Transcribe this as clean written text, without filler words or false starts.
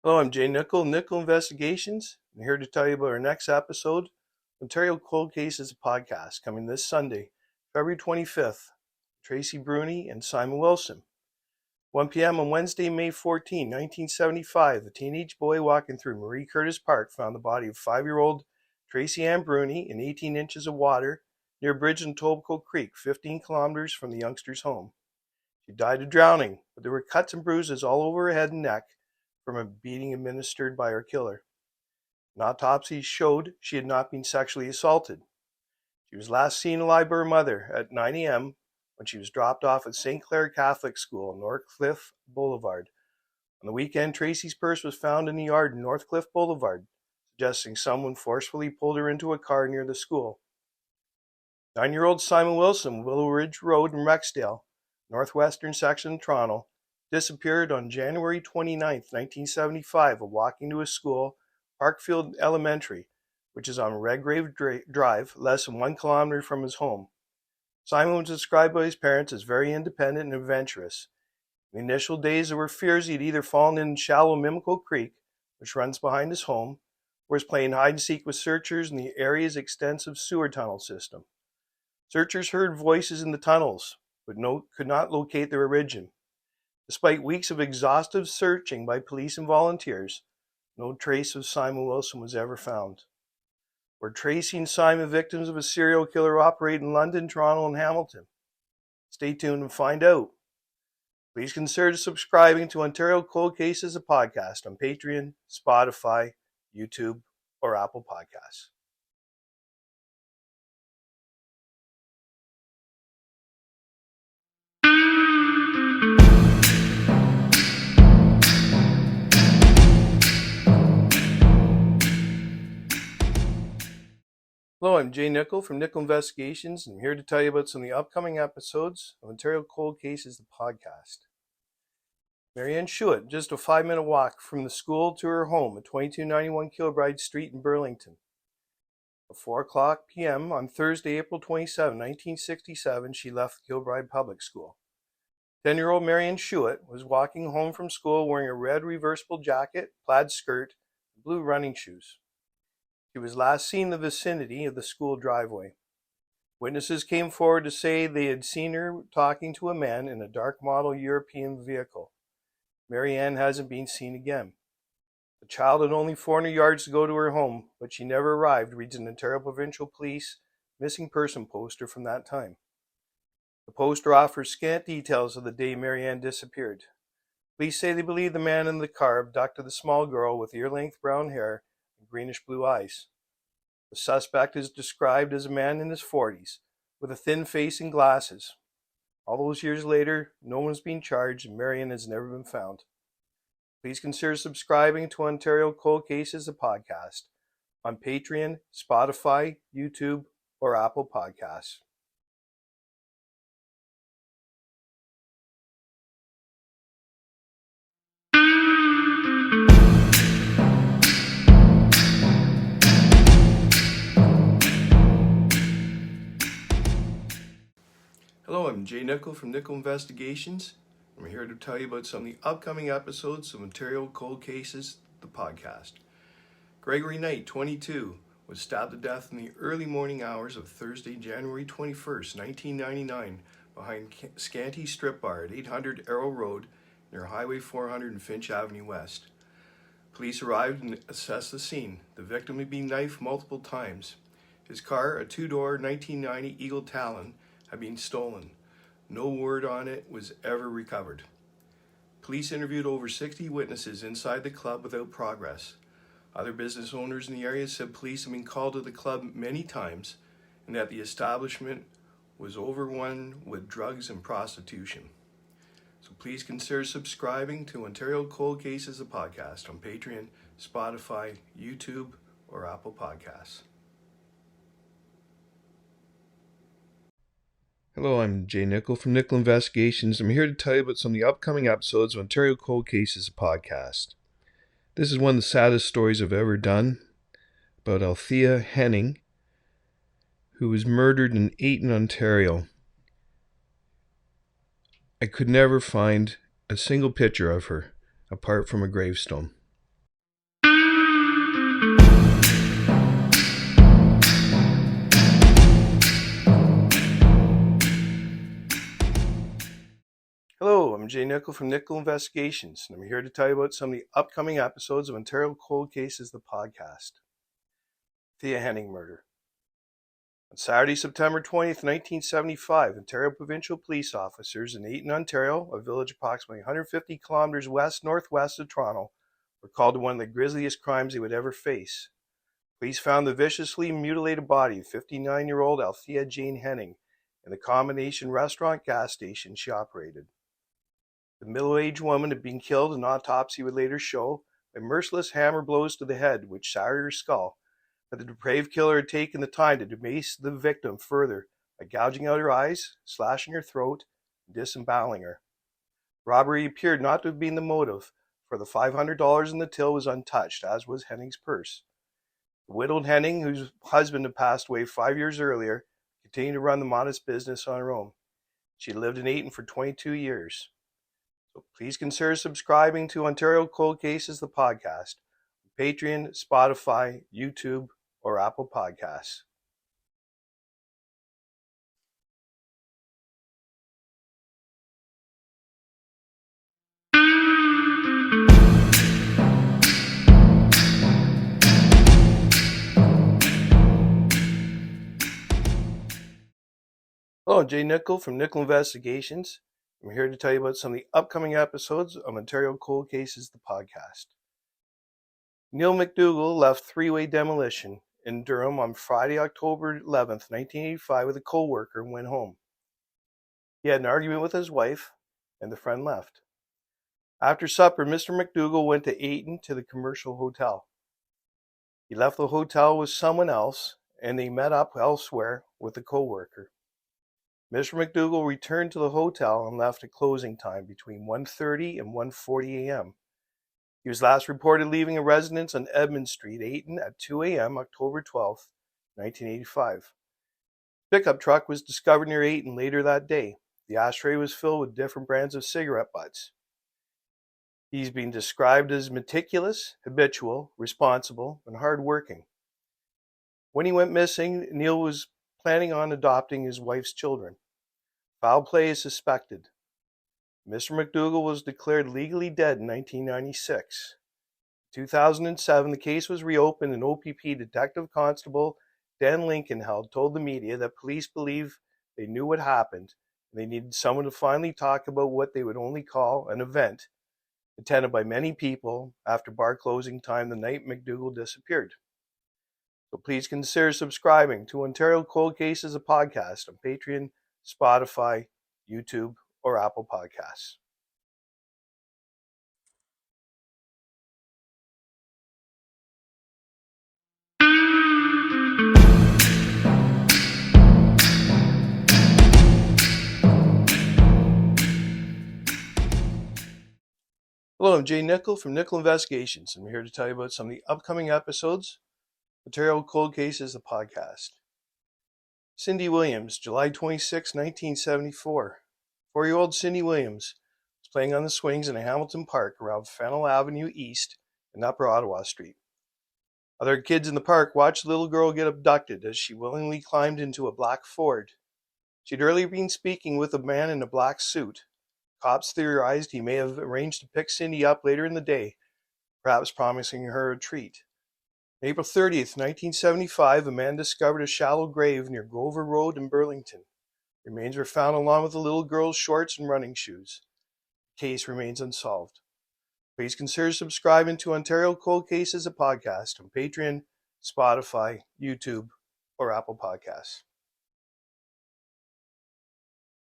Hello, I'm Jay Nicoll, Nicoll Investigations. I'm here to tell you about our next episode, Ontario Cold Cases podcast, coming this Sunday, February 25th. Tracey Bruney and Simon Wilson. 1 p.m. on Wednesday, May 14, 1975, a teenage boy walking through Marie Curtis Park found the body of 5-year-old Tracey Ann Bruney in 18 inches of water near a bridge in Etobicoke Creek, 15 kilometers from the youngster's home. She died of drowning, but there were cuts and bruises all over her head and neck from a beating administered by her killer. An autopsy showed she had not been sexually assaulted. She was last seen alive by her mother at 9 a.m. when she was dropped off at St. Clair Catholic School, Northcliffe Boulevard. On the weekend, Tracey's purse was found in the yard in Northcliffe Boulevard, suggesting someone forcefully pulled her into a car near the school. 9-year-old Simon Wilson, Willow Ridge Road in Rexdale, northwestern section of Toronto, disappeared on January 29, 1975, while walking to his school, Parkfield Elementary, which is on Redgrave Drive, less than 1 kilometer from his home. Simon was described by his parents as very independent and adventurous. In the initial days, there were fears he'd either fallen in shallow Mimico Creek, which runs behind his home, or was playing hide-and-seek with searchers in the area's extensive sewer tunnel system. Searchers heard voices in the tunnels, but could not locate their origin. Despite weeks of exhaustive searching by police and volunteers, no trace of Simon Wilson was ever found. Were Tracey and Simon victims of a serial killer operating in London, Toronto, and Hamilton? Stay tuned and find out. Please consider subscribing to Ontario Cold Cases, a podcast on Patreon, Spotify, YouTube, or Apple Podcasts. Hello, I'm Jay Nicoll from Nicoll Investigations, and I'm here to tell you about some of the upcoming episodes of Ontario Cold Cases, the podcast. Marianne Schuett, just a 5-minute walk from the school to her home at 2291 Kilbride Street in Burlington. At 4:00 p.m. on Thursday, April 27, 1967, she left Kilbride Public School. 10-year-old Marianne Schuett was walking home from school wearing a red reversible jacket, plaid skirt, and blue running shoes. She was last seen in the vicinity of the school driveway. Witnesses came forward to say they had seen her talking to a man in a dark model European vehicle. Marianne hasn't been seen again. The child had only 400 yards to go to her home, but she never arrived, reads an Ontario Provincial Police missing person poster from that time. The poster offers scant details of the day Marianne disappeared. Police say they believe the man in the car abducted the small girl with ear-length brown hair and greenish-blue eyes. The suspect is described as a man in his 40s, with a thin face and glasses. All those years later, no one's been charged and Marianne has never been found. Please consider subscribing to Ontario Cold Cases, a podcast, on Patreon, Spotify, YouTube, or Apple Podcasts. Hello, I'm Jay Nicoll from Nicoll Investigations. I'm here to tell you about some of the upcoming episodes of Ontario Cold Cases, the podcast. Gregory Knight, 22, was stabbed to death in the early morning hours of Thursday, January 21st, 1999, behind Scanty Strip Bar at 800 Arrow Road near Highway 400 and Finch Avenue West. Police arrived and assessed the scene. The victim had been knifed multiple times. His car, a 2-door 1990 Eagle Talon, had been stolen. No word on it was ever recovered. Police interviewed over 60 witnesses inside the club without progress. Other business owners in the area said police had been called to the club many times and that the establishment was overrun with drugs and prostitution. So please consider subscribing to Ontario Cold Cases, a podcast on Patreon, Spotify, YouTube, or Apple Podcasts. Hello, I'm Jay Nicoll from Nicoll Investigations. I'm here to tell you about some of the upcoming episodes of Ontario Cold Cases, a podcast. This is one of the saddest stories I've ever done, about Althea Henning, who was murdered in Ayton, Ontario. I could never find a single picture of her apart from a gravestone. Jay Nicoll from Nicoll Investigations, and I'm here to tell you about some of the upcoming episodes of Ontario Cold Cases, the podcast. Thea Henning murder. On Saturday, September 20th, 1975, Ontario provincial police officers in Ayton, Ontario, a village approximately 150 kilometers west-northwest of Toronto, were called to one of the grisliest crimes they would ever face. Police found the viciously mutilated body of 59-year-old Althea Jane Henning in the combination restaurant gas station she operated. The middle-aged woman had been killed, an autopsy would later show, by merciless hammer blows to the head, which shattered her skull, but the depraved killer had taken the time to debase the victim further by gouging out her eyes, slashing her throat, and disemboweling her. Robbery appeared not to have been the motive, for the $500 in the till was untouched, as was Henning's purse. The widowed Henning, whose husband had passed away 5 years earlier, continued to run the modest business on her own. She lived in Ayton for 22 years. So please consider subscribing to Ontario Cold Cases, the podcast, on Patreon, Spotify, YouTube, or Apple Podcasts. Hello, I'm Jay Nicoll from Nicoll Investigations. I'm here to tell you about some of the upcoming episodes of Ontario Cold Cases, the podcast. Neil McDougall left three-way demolition in Durham on Friday, October 11th, 1985 with a co-worker and went home. He had an argument with his wife, and the friend left. After supper, Mr. McDougall went to Ayton to the commercial hotel. He left the hotel with someone else, and they met up elsewhere with the co-worker. Mr. McDougall returned to the hotel and left at closing time between 1:30 and 1:40 a.m. He was last reported leaving a residence on Edmund Street, Ayton, at 2 a.m. October 12, 1985. The pickup truck was discovered near Ayton later that day. The ashtray was filled with different brands of cigarette butts. He's been described as meticulous, habitual, responsible, and hard-working. When he went missing, Neil was planning on adopting his wife's children. Foul play is suspected. Mr. McDougall was declared legally dead in 1996. In 2007, the case was reopened and OPP Detective Constable Dan Lincolnheld told the media that police believe they knew what happened and they needed someone to finally talk about what they would only call an event attended by many people after bar closing time the night McDougall disappeared. So please consider subscribing to Ontario Cold Cases, a podcast on Patreon, Spotify, YouTube, or Apple Podcasts. Hello, I'm Jay Nicoll from Nicoll Investigations, and I'm here to tell you about some of the upcoming episodes of Ontario Cold Cases, the podcast. Cindy Williams, July 26, 1974. 4-year-old Cindy Williams was playing on the swings in a Hamilton Park around Fennel Avenue East and Upper Ottawa Street. Other kids in the park watched the little girl get abducted as she willingly climbed into a black Ford. She had earlier been speaking with a man in a black suit. Cops theorized he may have arranged to pick Cindy up later in the day, perhaps promising her a treat. On April 30th, 1975, a man discovered a shallow grave near Grover Road in Burlington. Remains were found along with the little girl's shorts and running shoes. The case remains unsolved. Please consider subscribing to Ontario Cold Cases, a podcast on Patreon, Spotify, YouTube, or Apple Podcasts.